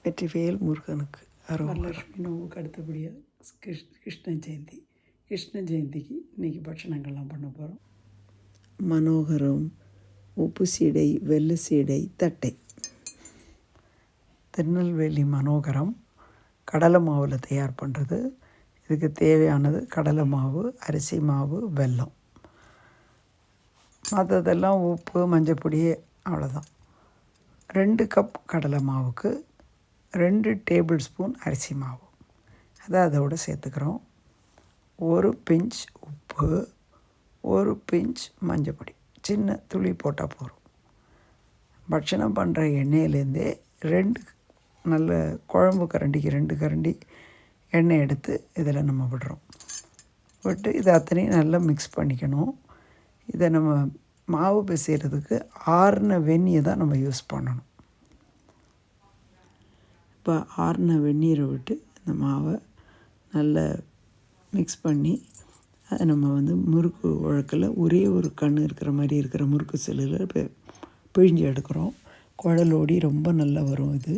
வெற்றிவேல் முருகனுக்கு வரலட்சுமி நோவுக்கு அடுத்தபடியாக கிருஷ்ண ஜெயந்தி. கிருஷ்ண ஜெயந்திக்கு இன்றைக்கி பட்சணங்கள்லாம் பண்ண போகிறோம். மனோகரம், உப்பு சீடை, வெள்ளை சீடை, தட்டை. திருநெல்வேலி மனோகரம் கடலை மாவில் தயார் பண்ணுறது. இதுக்கு தேவையானது கடலை மாவு, அரிசி மாவு, வெல்லம். மற்றதெல்லாம் உப்பு, மஞ்சப்பொடி, அவ்வளோதான். 2 கப் கடலை மாவுக்கு 2 டேபிள் ஸ்பூன் அரிசி மாவு, அதை அதோடு சேர்த்துக்கிறோம். 1 பிஞ்ச் உப்பு, 1 பிஞ்ச் மஞ்சப்பொடி, சின்ன துளி போட்டால் போதும். பட்சணம் பண்ணுற எண்ணெயிலேருந்தே 2 நல்ல குழம்பு கரண்டிக்கு 2 கரண்டி எண்ணெய் எடுத்து இதில் நம்ம விடுறோம். விட்டு இதை அத்தனையும் நல்லா மிக்ஸ் பண்ணிக்கணும். இதை நம்ம மாவு பிசைகிறதுக்கு ஆறின வெந்நியை தான் நம்ம யூஸ் பண்ணணும். இப்போ ஆறின வெந்நீரை விட்டு இந்த மாவை நல்லா மிக்ஸ் பண்ணி அதை நம்ம முறுக்கு உழக்கில் ஒரே ஒரு கண் இருக்கிற மாதிரி இருக்கிற முறுக்கு செல்லில் இப்போ பிழிஞ்சு எடுக்கிறோம். குழலோடி ரொம்ப நல்லா வரும். இது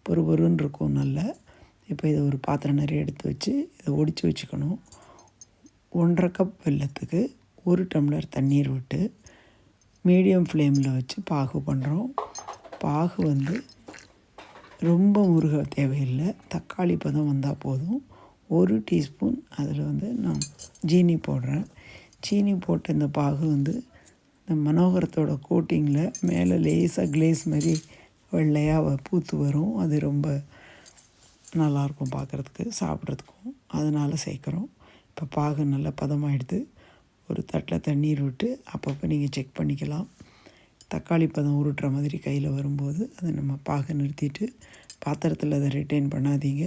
பொறுன்னு இருக்கும் நல்லா. இப்போ இதை ஒரு பாத்திரம் நிறைய எடுத்து வச்சு இதை ஒடிச்சு வச்சுக்கணும். 1.5 கப் வெல்லத்துக்கு 1 டம்ளர் தண்ணீர் விட்டு மீடியம் ஃப்ளேமில் வச்சு பாகு பண்ணுறோம். பாகு ரொம்ப முருக தேவையில்லை, தக்காளி பதம் வந்தால் போதும். 1 டீஸ்பூன் அதில் நான் ஜீனி போடுறேன். சீனி போட்ட இந்த பாகு இந்த மனோகரத்தோட கோட்டிங்கில் மேலே லேசாக கிளேஸ் மாதிரி வெள்ளையாக பூத்து வரும். அது ரொம்ப நல்லாயிருக்கும் பார்க்குறதுக்கு, சாப்பிட்றதுக்கும். அதனால் சேர்க்குறோம். இப்போ பாகு நல்லா பதமாகிடுது. ஒரு தட்டில் தண்ணீர் விட்டு அப்பப்போ நீங்கள் செக் பண்ணிக்கலாம். தக்காளி பதம் உருட்டுற மாதிரி கையில் வரும்போது அதை நம்ம பாகை நிறுத்திட்டு பாத்திரத்தில் அதை ரிட்டைன் பண்ணாதீங்க.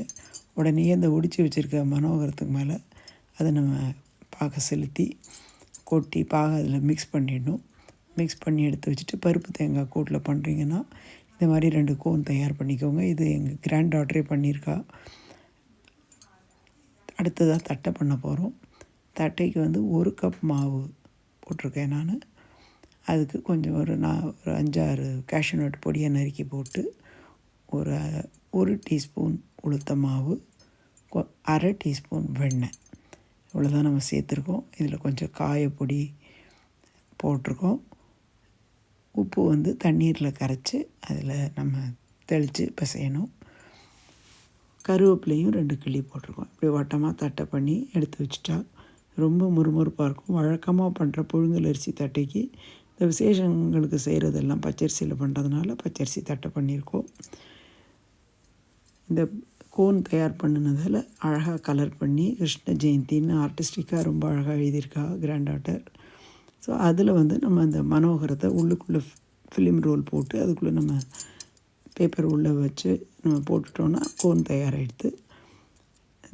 உடனே அந்த ஒடிச்சு வச்சுருக்க மனோகரத்துக்கு மேலே அதை நம்ம பாகை செலுத்தி கொட்டி பாகை அதில் மிக்ஸ் பண்ணிடணும். மிக்ஸ் பண்ணி எடுத்து வச்சுட்டு பருப்பு தேங்காய் கூட்டில் பண்ணுறீங்கன்னா இந்த மாதிரி 2 கோன் தயார் பண்ணிக்கோங்க. இது எங்கள் கிராண்ட் டாட்டரே பண்ணியிருக்கா. அடுத்ததாக தட்டை பண்ண போகிறோம். தட்டைக்கு 1 கப் மாவு போட்டிருக்கேன் நான். அதுக்கு கொஞ்சம் ஒரு 5-6 கேஷ்யூ நட் பொடியை நறுக்கி போட்டு ஒரு 1 டீஸ்பூன் உளுத்த மாவு, 1/2 டீஸ்பூன் வெண்ணெய், இவ்வளோதான் நம்ம சேர்த்துருக்கோம். இதில் கொஞ்சம் காயப்பொடி போட்டிருக்கோம். உப்பு தண்ணீரில் கரைச்சி அதில் நம்ம தெளித்து பிசையணும். கருவேப்பிலையும் 2 கிள்ளி போட்டிருக்கோம். இப்படி வட்டமாக தட்டை பண்ணி எடுத்து வச்சுட்டா ரொம்ப முறுமுறுப்பாக இருக்கும். வழக்கமாக பண்ணுற புழுங்கல் அரிசி தட்டைக்கு இந்த விசேஷங்களுக்கு செய்கிறதெல்லாம் பச்சரிசியில் பண்ணுறதுனால பச்சரிசி தட்டை பண்ணியிருக்கோம். இந்த கோன் தயார் பண்ணினதில் அழகாக கலர் பண்ணி கிருஷ்ண ஜெயந்தின்னு ஆர்டிஸ்டிக்காக ரொம்ப அழகாக எழுதியிருக்கா கிராண்ட் டாட்டர். ஸோ அதில் நம்ம அந்த மனோகரத்தை உள்ளுக்குள்ளே ஃபிலிம் ரோல் போட்டு அதுக்குள்ளே நம்ம பேப்பர் உள்ளே வச்சு நம்ம போட்டுட்டோன்னா கோன் தயாராகிடுது.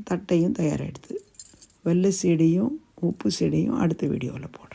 தட்டையும் தயாராகிடுது. வெள்ளை சீடையும் உப்பு சீடையும் அடுத்த வீடியோவில் போடலாம்.